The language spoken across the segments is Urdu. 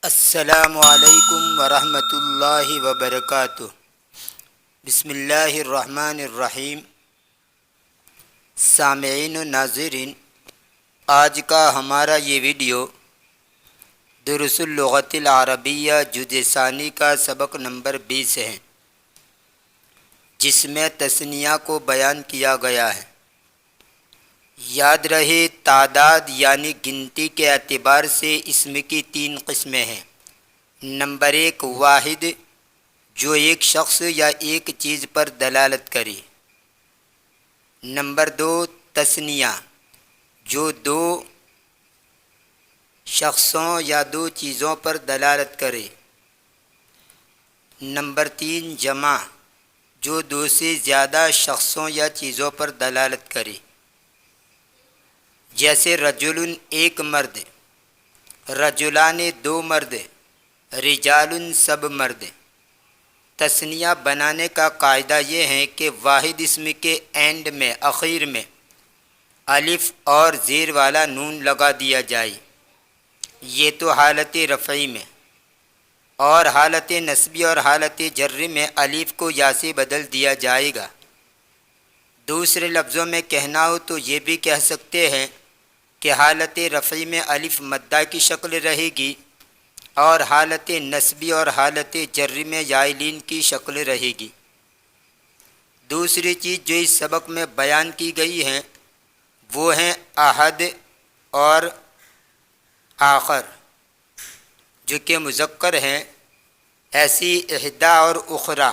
السلام علیکم ورحمۃ اللہ وبرکاتہ۔ بسم اللہ الرحمن الرحیم۔ سامعین و ناظرین، آج کا ہمارا یہ ویڈیو دروس اللغۃ العربیہ جزء ثانی کا سبق نمبر 20 ہے، جس میں تثنیہ کو بیان کیا گیا ہے۔ یاد رہے، تعداد یعنی گنتی کے اعتبار سے اسم کی 3 قسمیں ہیں۔ نمبر 1 واحد، جو ایک شخص یا ایک چیز پر دلالت کرے۔ نمبر 2 تثنیہ، جو 2 شخصوں یا 2 چیزوں پر دلالت کرے۔ نمبر 3 جمع، جو 2 سے زیادہ شخصوں یا چیزوں پر دلالت کرے، جیسے رجل ایک مرد، رجلان 2 مرد، رجال سب مرد۔ تثنیہ بنانے کا قاعدہ یہ ہے کہ واحد اسم کے اینڈ میں، اخیر میں الف اور زیر والا نون لگا دیا جائے، یہ تو حالت رفعی میں، اور حالت نصبی اور حالت جر میں الف کو یا سے بدل دیا جائے گا۔ دوسرے لفظوں میں کہنا ہو تو یہ بھی کہہ سکتے ہیں کہ حالت رفعی میں الف مدہ کی شکل رہے گی، اور حالت نصبی اور حالت جر میں یائلین کی شکل رہے گی۔ دوسری چیز جو اس سبق میں بیان کی گئی ہیں وہ ہیں احد اور آخر، جو کہ مذکر ہیں، ایسی احدا اور اخری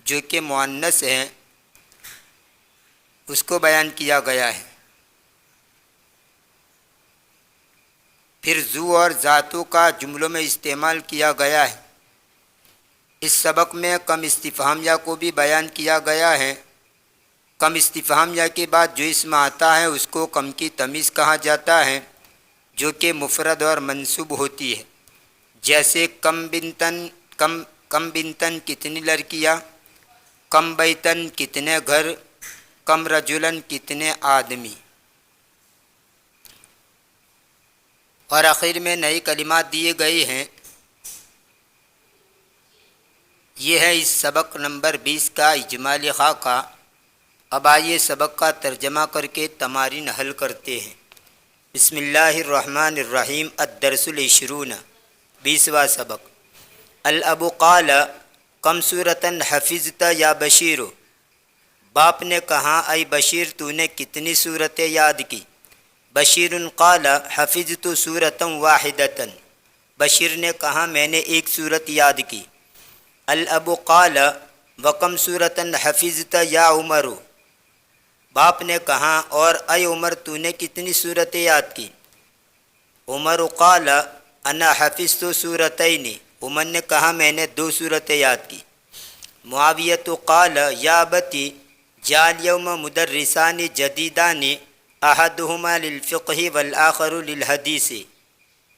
جو کہ مؤنث ہیں، اس کو بیان کیا گیا ہے۔ پھر ذو اور ذاتو کا جملوں میں استعمال کیا گیا ہے۔ اس سبق میں کم استفہامیہ کو بھی بیان کیا گیا ہے۔ کم استفہامیہ کے بعد جو اسم آتا ہے اس کو کم کی تمیز کہا جاتا ہے، جو کہ مفرد اور منصوب ہوتی ہے، جیسے کم بنتن کتنی لڑکیاں، کم بیتن کتنے گھر، کم رجلن کتنے آدمی۔ اور آخر میں نئے کلمات دیے گئے ہیں۔ یہ ہے اس سبق نمبر 20 کا اجمالی خاکہ۔ اب آئیے سبق کا ترجمہ کر کے تمارین حل کرتے ہیں۔ بسم اللہ الرحمن الرحیم۔ الدرس العشرون، 20واں سبق۔ الاب قال کم سورۃ حفظت یا بشیر، باپ نے کہا اے بشیر تو نے کتنی سورتیں یاد کی؟ بشیر قال حفظت سورۃ واحدۃ، بشیر نے کہا میں نے ایک سورت یاد کی۔ الاب قال وکم سورۃ حفظت یا عمر، باپ نے کہا اور اے عمر تو نے کتنی سورتیں یاد کی؟ عمر قال انا حفظت سورتین، عمر نے کہا میں نے 2 سورتیں یاد کی۔ معاویۃ قال یا ابتی جعل یوم مدرسان جدیدان احدہما للفقہ والآخر للحدیث،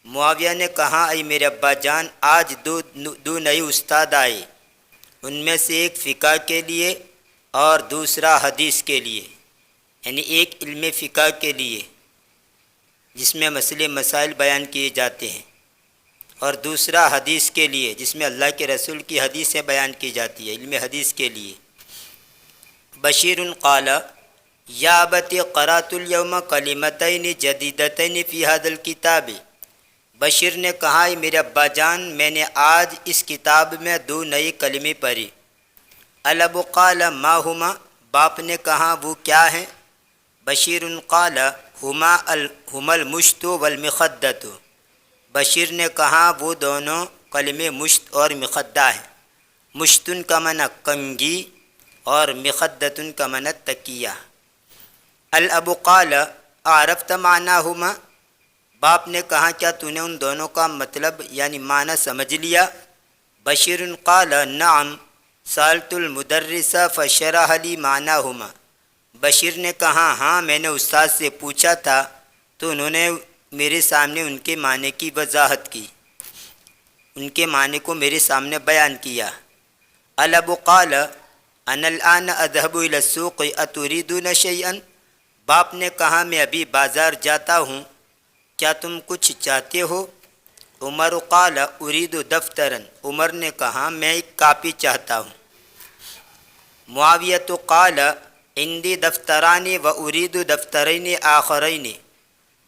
معاویہ نے کہا اے میرے ابا جان، آج دو نئے استاد آئے، ان میں سے ایک فقہ کے لیے اور دوسرا حدیث کے لیے، یعنی ایک علم فقہ کے لیے جس میں مسئلے مسائل بیان کیے جاتے ہیں، اور دوسرا حدیث کے لیے جس میں اللہ کے رسول کی حدیثیں بیان کی جاتی ہے، علم حدیث کے لیے۔ بشیر قال یا ابت قرأت الیوم کلمتین جدیدتین فی ھذا الکتاب، بشیر نے کہا میرے ابا جان میں نے آج اس کتاب میں 2 نئے کلمے پڑھی۔ الاب قال ما ہما، باپ نے کہا وہ کیا ہیں؟ بشیر قال ہما المشط والمخدۃ، بشیر نے کہا وہ دونوں کلمے مشت اور مخدہ ہیں۔ مشتن کا معنی کنگھی اور مخدتن کا معنی تکیہ۔ الاب قال عرفت معناہما، باپ نے کہا کیا تو نے ان دونوں کا مطلب یعنی معنی سمجھ لیا؟ بشیر قال نعم سألت المدرس فشرح لی معناہما، بشیر نے کہا ہاں میں نے استاد سے پوچھا تھا تو انہوں نے میرے سامنے ان کے معنی کی وضاحت کی، ان کے معنی کو میرے سامنے بیان کیا۔ الاب قال انا الآن اذهب الى السوق اتريدون شيئا، باپ نے کہا میں ابھی بازار جاتا ہوں، کیا تم کچھ چاہتے ہو؟ عمر قال اريد دفترا، عمر نے کہا میں ایک کاپی چاہتا ہوں۔ معاویہ قال عندي دفتران واريد دفترين آخرين،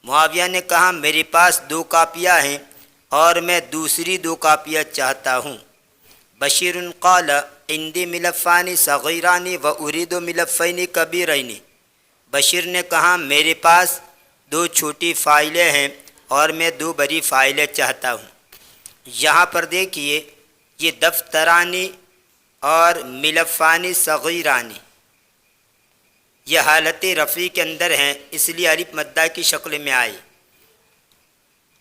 معاویہ نے کہا میرے پاس 2 کاپیاں ہیں اور میں دوسری 2 کاپیاں چاہتا ہوں۔ بشیر قال عندي ملفان صغيران واريد ملفين كبيرين، بشیر نے کہا میرے پاس 2 چھوٹی فائلیں ہیں اور میں 2 بڑی فائلیں چاہتا ہوں۔ یہاں پر دیکھیے یہ دفترانی اور ملفانی صغیرانی یہ حالت رفعی کے اندر ہیں، اس لیے الف مدہ کی شکل میں آئی،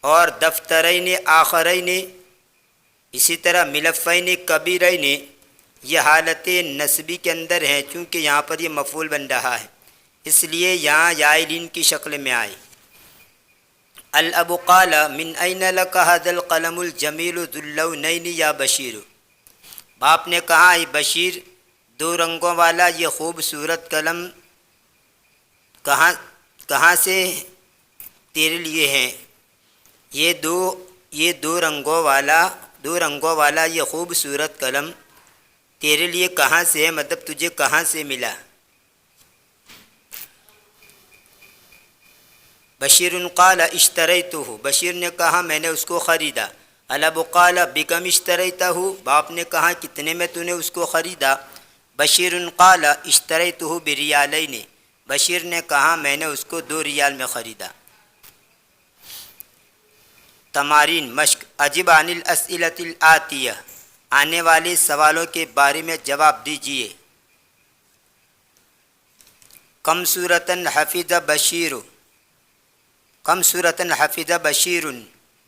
اور دفترین آخرین اسی طرح ملفین کبیرین یہ حالت نصبی کے اندر ہیں، چونکہ یہاں پر یہ مفعول بن رہا ہے اس لیے یہاں یائلین کی شکل میں آئی۔ الاب قال من این لک هذا القلم الجمیل ذو اللونین یا بشیر، باپ نے کہا اے بشیر 2 رنگوں والا یہ خوبصورت قلم کہاں سے تیرے لیے ہیں؟ یہ دو رنگوں والا یہ خوبصورت قلم تیرے لیے کہاں سے ہے، مطلب تجھے کہاں سے ملا؟ بشیر قال اشتریتہ، بشیر نے کہا میں نے اس کو خریدا۔ الاب قال بکم اشتریتہ، باپ نے کہا کتنے میں تو نے اس کو خریدا؟ بشیر قال اشتریتہ بریالین، بشیر نے کہا میں نے اس کو 2 ریال میں خریدا۔ تمارین مشق، اجب عن الاسئلۃ الآتیہ، آنے والے سوالوں کے بارے میں جواب دیجیے۔ کم سورۃ حفظ بشیر، کم سورۃ حفظ بشیر،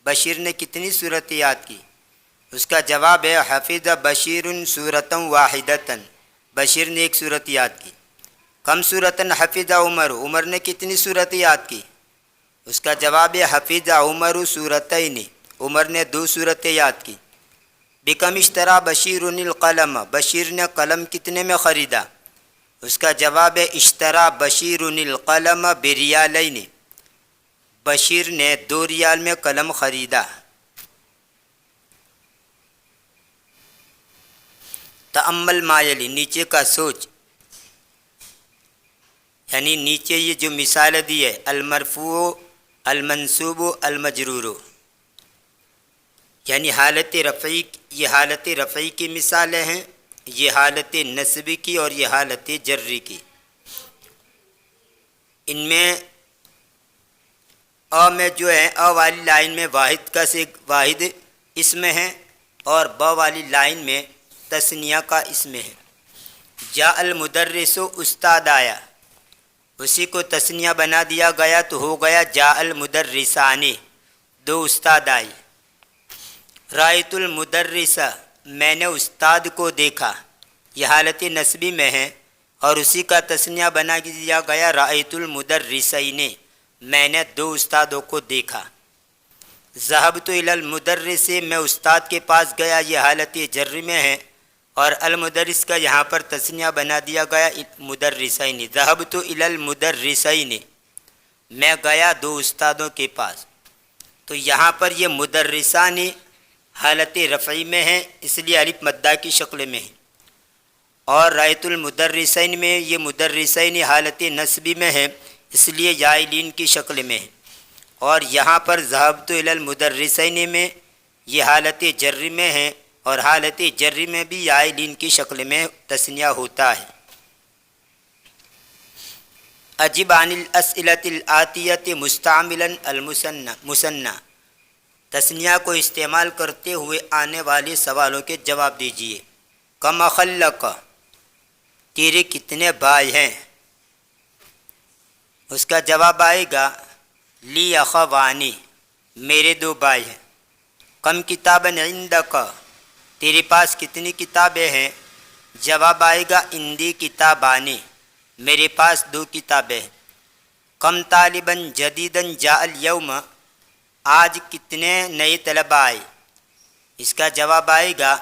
بشیر نے کتنی سورت یاد کی؟ اس کا جواب ہے حفظ بشیر سورۃ واحدۃ، بشیر نے 1 سورت یاد کی۔ کم سورۃ حفظ عمر، عمر نے کتنی سورت یاد کی؟ اس کا جواب ہے حفظ عمر سورتین، عمر نے 2 سورتیں یاد کی۔ بکم اشترا بشیر القلم، بشیر نے قلم کتنے میں خریدا؟ اس کا جواب ہے اشترا بشیر القلم بریالین، بشیر نے 2 ریال میں قلم خریدا۔ تأمل ما یلی، نیچے کا سوچ، یعنی نیچے یہ جو مثال دی ہے المرفوع المنصوب المجرور، یعنی حالت رفعی، یہ حالت رفعی کی مثالیں ہیں، یہ حالت نصبی کی اور یہ حالت جری کی۔ ان میں او میں جو ہے او والی لائن میں واحد کا سے واحد اسم ہے اور با والی لائن میں تثنیہ کا اسم ہے۔ جاء المدرس، استاد آیا، اسی کو تثنیہ بنا دیا گیا تو ہو گیا جاء المدرسان، 2 استاد آئی۔ رأیت المدرس، میں نے استاد کو دیکھا، یہ حالت نسبی میں ہے اور اسی کا تثنیہ بنا دیا گیا رأیت المدرسین، میں نے 2 استادوں کو دیکھا۔ ذهبت الی المدرس، میں استاد کے پاس گیا، یہ حالت جر میں ہے اور المدرس کا یہاں پر تثنیہ بنا دیا گیا مدرسین۔ ذهبت الی المدرسین، میں گیا 2 استادوں کے پاس، تو یہاں پر یہ مدرسان حالت رفعی میں ہیں اس لیے الف مدہ کی شکل میں ہے، اور رأیت المدرسین میں یہ مدرسین حالت نصبی میں ہے اس لیے یائلین کی شکل میں ہے، اور یہاں پر ذهبت الی المدرسین میں یہ حالت جر میں ہے اور حالت جر میں بھی یائلین کی شکل میں تثنیہ ہوتا ہے۔ اجب عن الاسئلۃ الآتیۃ مستعملا المثنى، تثنیہ کو استعمال کرتے ہوئے آنے والے سوالوں کے جواب دیجیے۔ کم اخلق، تیرے کتنے بھائی ہیں؟ اس کا جواب آئے گا لی اخوانی، میرے 2 بھائی ہیں۔ کم کتابا عندک، تیرے پاس کتنی کتابیں ہیں؟ جواب آئے گا عندی کتابانی، میرے پاس 2 کتابیں ہیں۔ کم طالبا جدیدا جاء اليوم، آج کتنے نئے طلبہ آئے؟ اس کا جواب آئے گا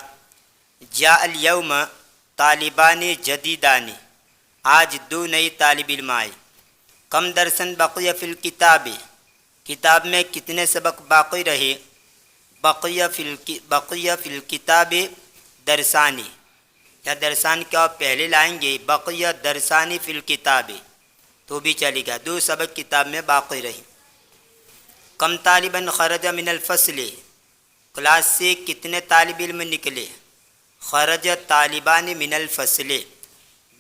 جاء اليوم طالبان جدیدان، آج 2 نئے طالب علم آئے۔ کم درسن بقی فی الکتاب، کتاب میں کتنے سبق باقی رہے؟ بقیہ فی الکتاب درسانی، یا درسان کیا پہلے لائیں گے، بقیہ درسانی فی الکتاب تو بھی چلے گا، 2 سبق کتاب میں باقی رہی۔ کم طالباً خرج من الفصل، کلاس سے کتنے طالب علم نکلے، خرج طالبان من الفصل،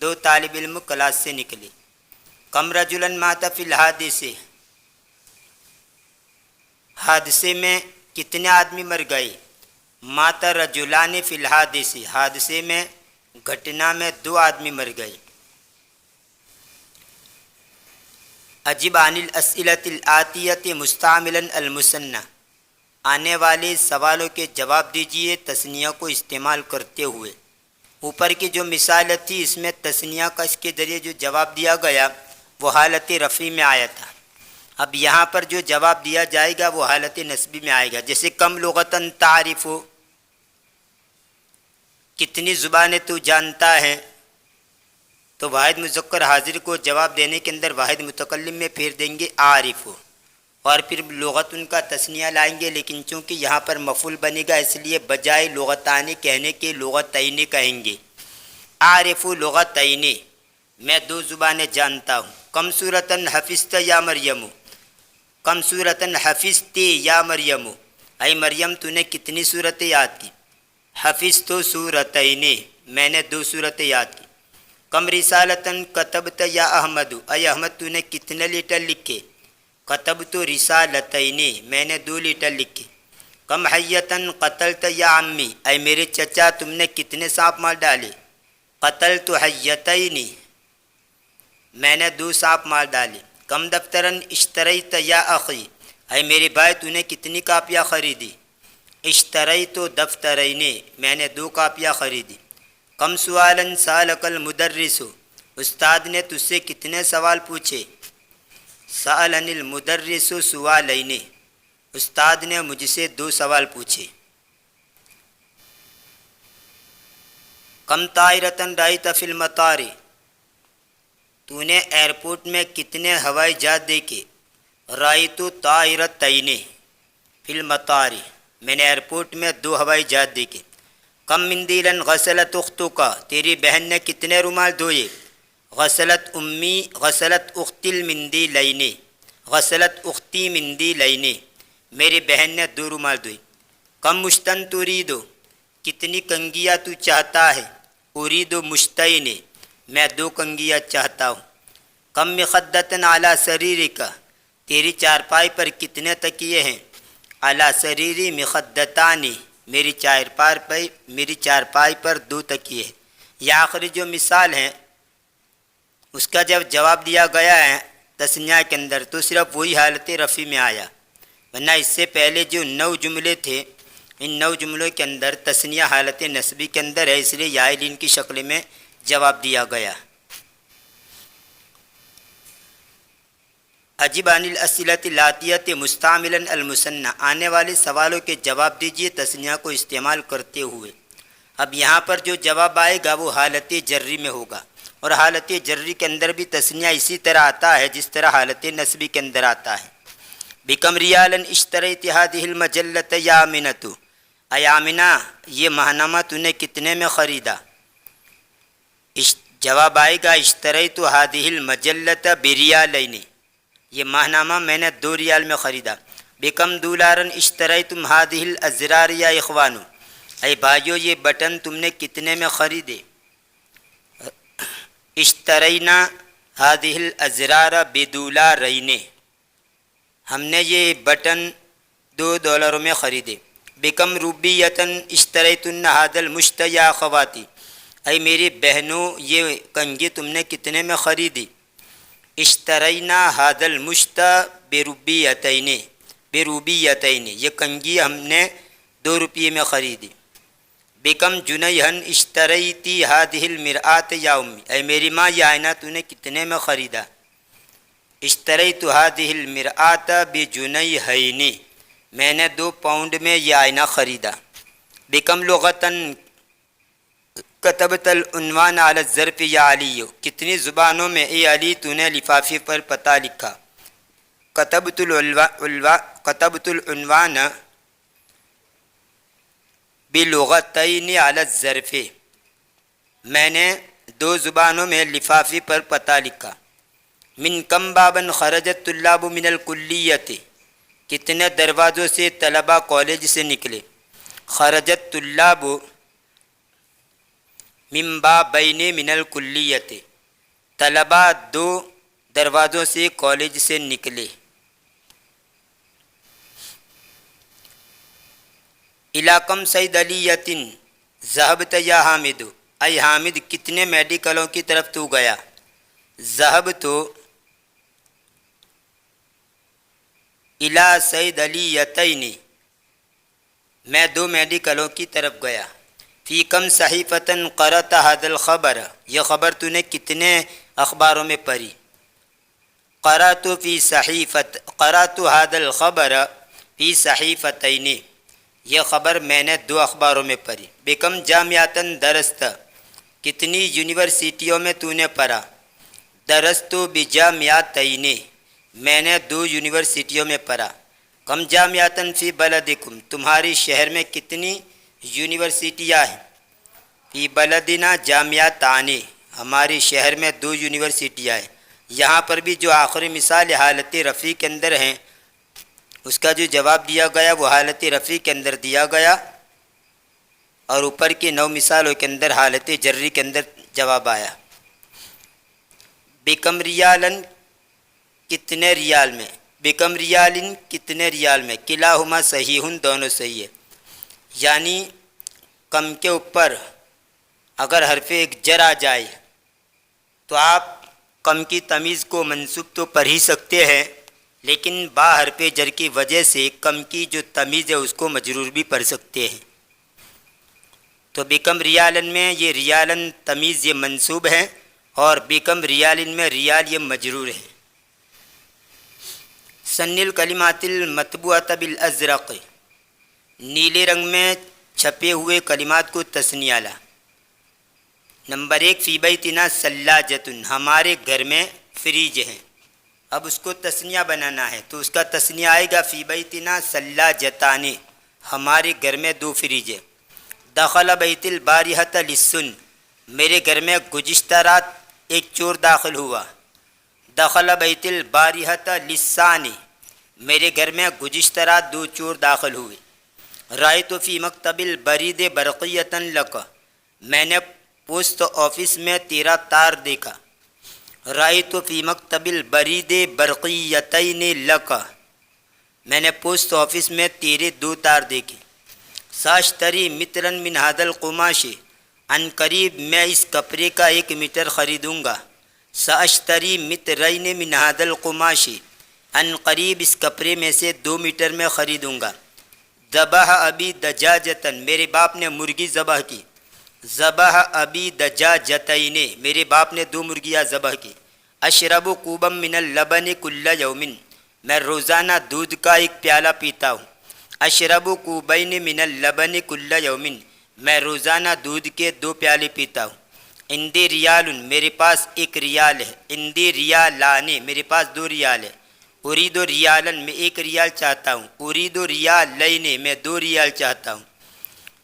2 طالب علم کلاس سے نکلے۔ کم رجلاً مات فی الحادثہ، حادثے میں کتنے آدمی مر گئے، مات رجلان فی الحادثہ، حادثے میں گھٹنا میں 2 آدمی مر گئے۔ اجب عن الاسئلۃ الآتیۃ مستعملا المثنى، آنے والے سوالوں کے جواب دیجیے تثنیہ کو استعمال کرتے ہوئے۔ اوپر کی جو مثال تھی اس میں تثنیہ کا اس کے ذریعے جو جواب دیا گیا وہ حالت رفعی میں آیا تھا، اب یہاں پر جو جواب دیا جائے گا وہ حالت نصبی میں آئے گا۔ جیسے کم لغتاً تعرف، کتنی زبانیں تو جانتا ہے، تو واحد مذکر حاضر کو جواب دینے کے اندر واحد متکلم میں پھیر دیں گے عارف، اور پھر لغت ان کا تثنیہ لائیں گے، لیکن چونکہ یہاں پر مفعول بنے گا اس لیے بجائے لغتان کہنے کے لغتین کہیں گے۔ عارف لغتین، میں 2 زبانیں جانتا ہوں۔ کم سورتاً حفظت یا مریم، کم سورتاً حفظت یا مریم، اے مریم تو نے کتنی صورتیں یاد کی، حفظت سورتین، میں نے 2 صورتیں یاد کی۔ کم رسالتاً کتبت یا احمد، اے احمد تو نے کتنے لیٹر لکھے، کتبت رسالتین، میں نے 2 لیٹر لکھے۔ کم حیتاً قتلت یا عمی، اے میرے چچا تم نے کتنے سانپ مار ڈالے، قتلت حیتین، میں نے 2 سانپ مار ڈالے۔ کم دفتراً اشتریت یا اخی، اے میرے بھائی تو نے کتنی کاپیاں خریدی، اشتریت دفترین، میں نے 2 کاپیاں خریدی۔ کم سوالاً سألک المدرس، استاد نے تجھ سے کتنے سوال پوچھے، سألنی المدرس سوالین، استاد نے مجھ سے 2 سوال پوچھے۔ کم طائرتاً رأیت فی المطار، تو نے ایئرپورٹ میں کتنے ہوائی جہاز دیکھے، رأیت طائرتین فی المطار، میں نے ایئرپورٹ میں 2 ہوائی جہاز دیکھے۔ کم مندیلاً غسلت اختک، تیری بہن نے کتنے رومال دھوئے، غسلت امی غسلت اختی المندیلین، غسلت اختی مندیلین، میری بہن نے 2 رومال دھوئے۔ کم مشتن ترید، کتنی کنگھیاں تو چاہتا ہے، ارید مشتین، میں 2 کنگھیاں چاہتا ہوں۔ کم مخدتاً علی سریرک، تیری چارپائی پر کتنے تکیے ہیں، علی سریری مخدتان، میری چارپائی پر 2 تکیے ہیں۔ یہ آخری جو مثال ہے اس کا جب جواب دیا گیا ہے تثنیہ کے اندر تو صرف وہی حالت رفعی میں آیا، ورنہ اس سے پہلے جو 9 جملے تھے ان 9 جملوں کے اندر تثنیہ حالت نصبی کے اندر ہے، اس لیے یائلین کی شکل میں جواب دیا گیا۔ اجب عن الاسئلۃ الآتیۃ مستعملا المثنى، آنے والے سوالوں کے جواب دیجیے تثنیہ کو استعمال کرتے ہوئے۔ اب یہاں پر جو جواب آئے گا وہ حالت جری میں ہوگا، اور حالت جری کے اندر بھی تثنیہ اسی طرح آتا ہے جس طرح حالت نصبی کے اندر آتا ہے۔ بکم ریالا اشتریت هذه المجلۃ یا آمنۃ، اے آمنہ یہ ماہنامہ تو نے کتنے میں خریدا، جواب آئے گا اشتریت هذه المجلۃ بریالین، یہ ماہنامہ میں نے 2 ریال میں خریدا۔ بکم دولارا اشتریتم هذه الازرار یا اخوانو، اے بھائیو یہ بٹن تم نے کتنے میں خریدے، اشترینا هذه الازرار بدولارین، ہم نے یہ بٹن $2 میں خریدے۔ بکم روبیتا اشتریتن هذا المشت یا اخواتی، اے میری بہنوں یہ کنگھی تم نے کتنے میں خریدی، اشترینا هذا المشت بروبیتین، یہ کنگھی ہم نے 2 روپیے میں خریدی۔ بکم جنیہن اشتریتی هذه المرآۃ یا امی، اے میری ماں یہ آئینہ تو نے کتنے میں خریدا، اشتریت هذه المرآۃ بجنیہین، میں نے 2 پاؤنڈ میں یہ آئینہ خریدا۔ بکم لغتاً کتبت العنوان علی الظرف یا علی، کتنی زبانوں میں اے علی تو نے لفافے پر پتہ لکھا، کتبت العنوان بلغتین علی الظرف، میں نے دو زبانوں میں لفافے پر پتہ لکھا۔ من کم بابن خرجت طلاب من الکلیت، کتنے دروازوں سے طلباء کالج سے نکلے۔ خرجت طلاب من بابین من الکلیت، طلباء دو دروازوں سے کالج سے نکلے۔ علاقم صیدلیۃ ذهبت یا حامد، اے حامد کتنے میڈیکلوں کی طرف تو گیا۔ ذهبت الی صیدلیتین، میں دو میڈیکلوں کی طرف گیا۔ فی کم صحیفتن قرأت ھذا الخبر، یہ خبر تو نے کتنے اخباروں میں پڑھی۔ قرأت ھذا الخبر فی صحیفتین، یہ خبر میں نے دو اخباروں میں پڑھی۔ بکم جامعۃ درست، کتنی یونیورسٹیوں میں تو نے پڑھا۔ درست بجامعتین، میں نے دو یونیورسٹیوں میں پڑھا۔ کم جامعۃ فی بلدکم، تمہاری شہر میں کتنی یونیورسٹیاں ہیں۔ فی بلدنا جامعتان، ہماری شہر میں دو یونیورسٹیاں ہیں۔ یہاں پر بھی جو آخری مثال حالت رفع کے اندر ہیں، اس کا جو جواب دیا گیا وہ حالت رفع کے اندر دیا گیا، اور اوپر کی 9 مثالوں کے اندر حالت جری کے اندر جواب آیا۔ بکم ریالن، کتنے ریال میں۔ بکم ریالن، کتنے ریال میں۔ کلاہما صحیح، دونوں صحیح ہے۔ یعنی کم کے اوپر اگر حرف ایک جر آ جائے تو آپ کم کی تمیز کو منصوب تو پڑھ ہی سکتے ہیں، لیکن با حرف جر کی وجہ سے کم کی جو تمیز ہے اس کو مجرور بھی پڑھ سکتے ہیں۔ تو بکم ریالن میں یہ ریالن تمیز یہ منصوب ہے، اور بکم ریالن میں ریال یہ مجرور ہے۔ سن الکلمات المطبوعۃ بالازرق، نیلے رنگ میں چھپے ہوئے کلمات کو تثنیہ لا۔ نمبر 1، فی بیتنا ثلاجۃ، ہمارے گھر میں فریج ہے۔ اب اس کو تثنیہ بنانا ہے تو اس کا تثنیہ آئے گا فی بیتنا ثلاجتان، ہمارے گھر میں دو فریج ہے۔ دخل بیت البارحۃ للسن، میرے گھر میں گزشتہ رات ایک چور داخل ہوا۔ دخل بیت البارحۃ للثانی، میرے گھر میں گزشتہ رات دو چور داخل ہوئے۔ رأیت فی مکتب البرید برقیۃ لک، میں نے پوسٹ آفس میں تیرا تار دیکھا۔ رأیت فی مکتب البرید برقیتین لک، میں نے پوسٹ آفس میں تیرے دو تار دیکھے۔ ساشتری مترا من ھذا القماش، ان قریب میں اس کپڑے کا 1 میٹر خریدوں گا۔ ساشتری مترین من ھذا القماش، ان قریب اس کپڑے میں سے 2 میٹر میں خریدوں گا۔ ذبح ابی دجاجتن، میرے باپ نے مرغی ذبح کی۔ ذبح ابی دجاجتین، میرے باپ نے 2 مرغیاں ذبح کی۔ اشرب کوبا من اللبن کل یوم، میں روزانہ دودھ کا 1 پیالہ پیتا ہوں۔ اشرب کوبین من اللبن کل یوم، میں روزانہ دودھ کے 2 پیالے پیتا ہوں۔ عندی ریال، میرے پاس 1 ریال ہے۔ عندی ریالان، میرے پاس 2 ریال ہے۔ ارید ریالن، میں 1 ریال چاہتا ہوں۔ ارید ریالین، میں 2 ریال چاہتا ہوں۔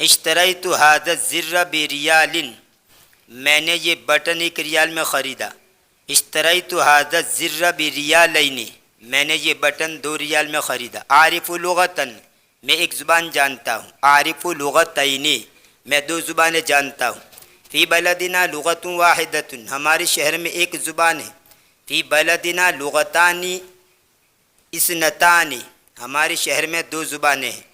اشتریت ھذا الزر بریال، میں نے یہ بٹن 1 ریال میں خریدا۔ اشتریت ھذا الزر بریالین، میں نے یہ بٹن 2 ریال میں خریدا۔ عارف لغتن، میں 1 زبان جانتا ہوں۔ عارف لغتین، میں 2 زبانیں جانتا ہوں۔ فی بلدنا لغت واحدۃ، ہمارے شہر میں 1 زبان ہے۔ فی بلدنا لغتان اثنتان، ہمارے شہر میں 2 زبانیں ہیں۔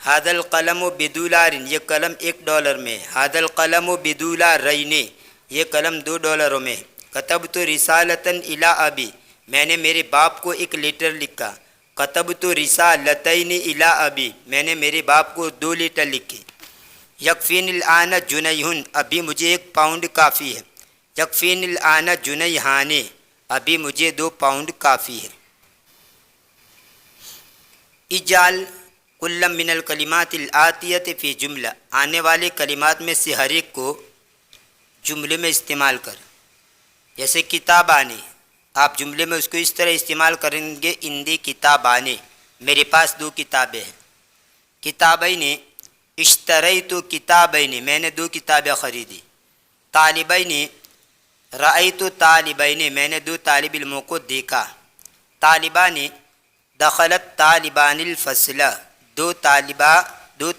ھذا القلم بدولار، یہ قلم $1 میں ہے۔ ھذا القلم بدولارین، یہ قلم $2 میں ہے۔ کتبت رسالۃ الی ابی، میں نے میرے باپ کو 1 لیٹر لکھا۔ کتبت رسالتین الی ابی، میں نے میرے باپ کو 2 لیٹر لکھے۔ یکفین الآن جنیہن، ابھی مجھے 1 پاؤنڈ کافی ہے۔ یکفین الآن جنیہان، ابھی مجھے 2 پاؤنڈ کافی ہے۔ اجعل کل من الکلمات الآتیۃ فی جملہ، آنے والے کلمات میں سے ہر ایک کو جملے میں استعمال کر۔ جیسے کتاب آنے، آپ جملے میں اس کو اس طرح استعمال کریں گے، اندی کتاب آنے، میرے پاس 2 کتابیں ہیں۔ کتابین، اشتریت کتابین، میں نے 2 کتابیں خریدی. طالبین، رأیت طالبین، میں نے 2 طالب علموں کو دیکھا. طالبان، دخلت طالبان الفصل، 2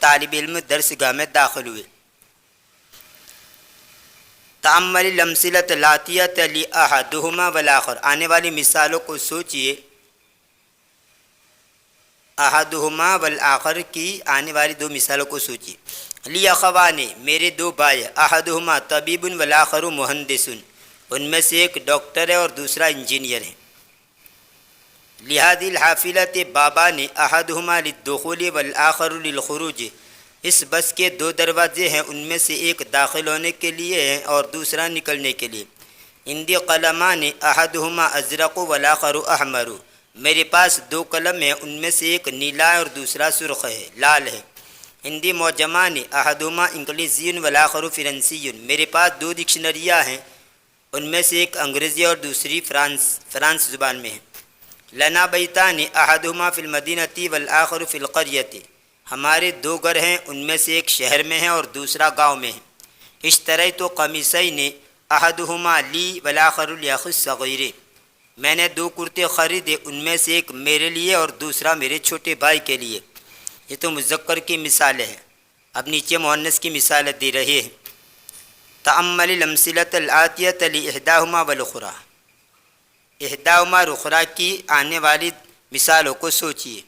طالب علم درس گاہ میں داخل ہوئے. تأمل الامثلۃ الآتیۃ لأحدہما والآخر، آنے والی مثالوں کو سوچئے. احدہما والآخر کی آنے والی 2 مثالوں کو سوچئے. لی اخوان، میرے 2 بھائی. احدہما طبیب والآخر مہندس، ان میں سے ایک ڈاکٹر ہے اور دوسرا انجینئر ہے. لہذه الحافلۃ بابان، احدہما للدخول والآخر للخروج، اس بس کے 2 دروازے ہیں، ان میں سے ایک داخل ہونے کے لیے ہے اور دوسرا نکلنے کے لیے. عندی قلمان، احدہما ازرق والآخر احمر، میرے پاس 2 قلم ہیں، ان میں سے ایک نیلا ہے اور دوسرا سرخ ہے، لال ہے. عندی معجمان، احدہما انگلیزی والآخر فرنسی، میرے پاس 2 ڈکشنریاں ہیں، ان میں سے ایک انگریزی اور دوسری فرانس زبان میں ہے. لنا بیتان، احدہما فی المدینۃ والآخر فی القریۃ، ہمارے 2 گھر ہیں، ان میں سے ایک شہر میں ہے اور دوسرا گاؤں میں ہے. اشتریت قمیصین، احدہما لی والآخر لاخی الصغیر، میں نے 2 کرتے خریدے، ان میں سے ایک میرے لیے اور دوسرا میرے چھوٹے بھائی کے لیے. یہ تو مذکر کی مثال ہے. اب نیچے مؤنث کی مثال دے رہے ہیں. تأمل الامثلۃ الآتیۃ لإحداہما والأخری، احداہما الاخری کی آنے والی مثالوں کو سوچئے.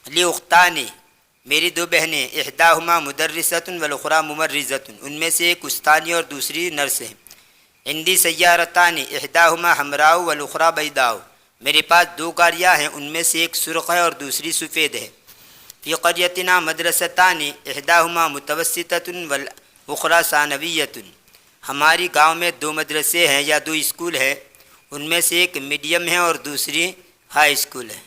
لی اختان، میری 2 بہنیں. احداہما مدرسۃ والاخری ممرضۃ، ان میں سے ایک استانی اور دوسری نرس ہے. عندی سیارتان، احداہما حمراء والاخری بیضاء، میرے پاس 2 گاڑیاں ہیں، ان میں سے ایک سرخ ہے اور دوسری سفید ہے. فی قریتنا مدرستان، احداہما متوسطۃ والاخری ثانویۃ، ہماری گاؤں میں 2 مدرسے ہیں یا 2 اسکول ہیں، ان میں سے ایک میڈیم ہے اور دوسری ہائی اسکول ہے.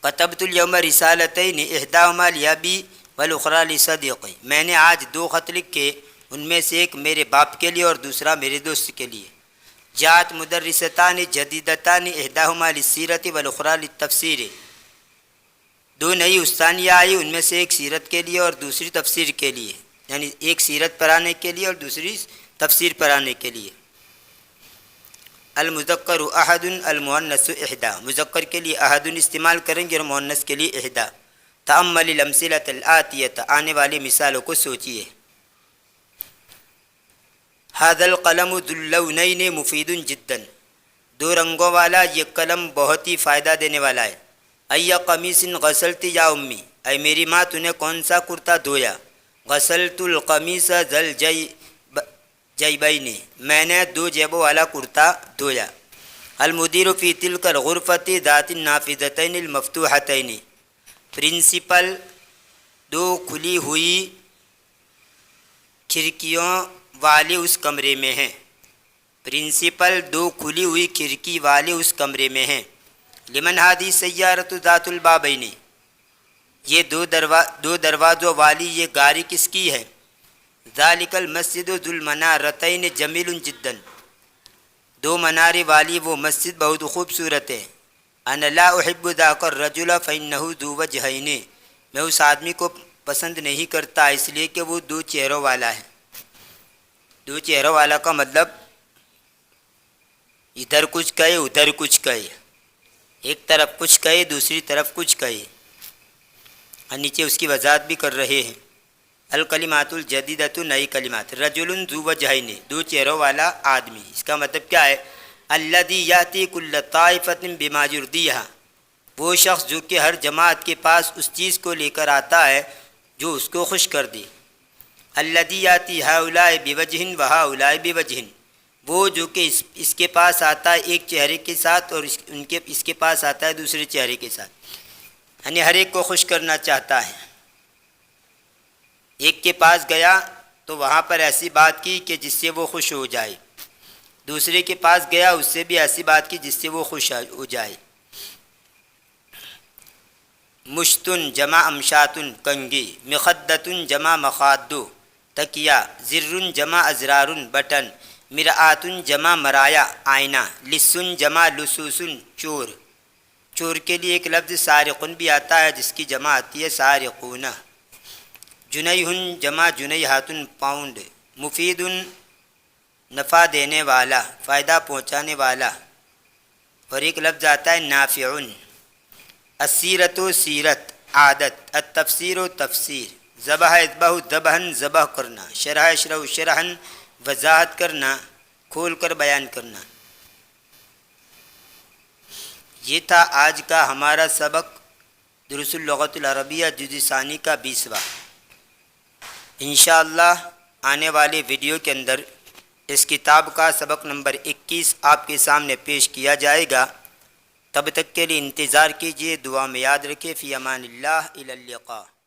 کتبت اليوم رسالتین، احداہما لابی والاخری لصدیقی، میں نے آج 2 خط لکھے، ان میں سے ایک میرے باپ کے لیے اور دوسرا میرے دوست کے لیے. جاءت مدرستان جدیدتان، احداہما للسیرۃ والاخری للتفسیر، 2 نئی استانیاں آئی، ان میں سے ایک سیرت کے لیے اور دوسری تفسیر کے لیے، یعنی ایک سیرت پڑھانے کے لیے اور دوسری تفسیر پڑھانے کے لیے. المذکر احد، المؤنث احدا، مذکر کے لیے احد استعمال کریں گے اور مؤنث کے لیے احدا. تأمل الامثلۃ الآتیۃ، آنے والی مثالوں کو سوچئے. ھذا القلم ذو اللونین مفید جدا، 2 رنگوں والا یہ قلم بہت ہی فائدہ دینے والا ہے. ای قمیص غسلت یا امی، اے میری ماں تو نے کون سا کرتا دھویا. غسلت القمیص ذا الجیبین، میں نے 2 جیبوں والا کرتا دھویا. المدیر فی تلک الغرفۃ ذات النافذتین المفتوحتین، پرنسپل 2 کھلی ہوئی کھڑکیوں والے اس کمرے میں ہیں. پرنسپل 2 کھلی ہوئی کھڑکی والے اس کمرے میں ہیں. لمن ہادی سیارۃ ذات البابین، یہ 2 دروازوں والی یہ گاڑی کس کی ہے. ذالک المسجد ذو المنارتین جمیل جدا، 2 منارے والی وہ مسجد بہت خوبصورت ہے. انا لا احب ذاک الرجل فانہ ذو وجہین، میں اس آدمی کو پسند نہیں کرتا اس لیے کہ وہ 2 چہروں والا ہے. 2 چہروں والا کا مطلب ادھر کچھ کہے ادھر کچھ کہے، ایک طرف کچھ کہے دوسری طرف کچھ کہے. اور نیچے اس کی وضاحت بھی کر رہے ہیں. الکلمات الجدیدۃ، نئی کلمات. رجل ذو وجہین، 2 چہروں والا آدمی، اس کا مطلب کیا ہے. الذی یاتی کل طائفۃ بما یرضیھا، وہ شخص جو کہ ہر جماعت کے پاس اس چیز کو لے کر آتا ہے جو اس کو خوش کر دے. الذی یاتی ہؤلاء بوجہ وہؤلاء بوجہ، وہ جو کہ اس کے پاس آتا ہے ایک چہرے کے ساتھ اور اس کے پاس آتا ہے دوسرے چہرے کے ساتھ، یعنی ہر ایک کو خوش کرنا چاہتا ہے. ایک کے پاس گیا تو وہاں پر ایسی بات کی کہ جس سے وہ خوش ہو جائے، دوسرے کے پاس گیا اس سے بھی ایسی بات کی جس سے وہ خوش ہو جائے. مشتن جمع امشاتن، کنگھی. مخدتن جمع مخادو، تکیا. زر جمع ازرارن، بٹن. مرآتن جمع مرایا، آئینہ. لسن جمع لسوسن، چور. چور کے لیے ایک لفظ سارقن بھی آتا ہے جس کی جمع آتی ہے سارقون. جنیہن جمع جنیہاتن پاؤنڈ، مفید نفع دینے والا، فائدہ پہنچانے والا، اور ایک لفظ آتا ہے نافع۔ السیرت و سیرت، عادت، التفسیر و تفسیر، ذبح اذبح ذبحن ذبح کرنا، شرح اشرح شرحن وضاحت کرنا، کھول کر بیان کرنا۔ یہ تھا آج کا ہمارا سبق دروس اللغت العربیہ جزء ثانی کا 20واں۔ انشاءاللہ آنے والے ویڈیو کے اندر اس کتاب کا سبق نمبر 21 آپ کے سامنے پیش کیا جائے گا۔ تب تک کے لیے انتظار کیجیے، دعا میں یاد رکھیں۔ فی امان اللہ، الی اللقاء۔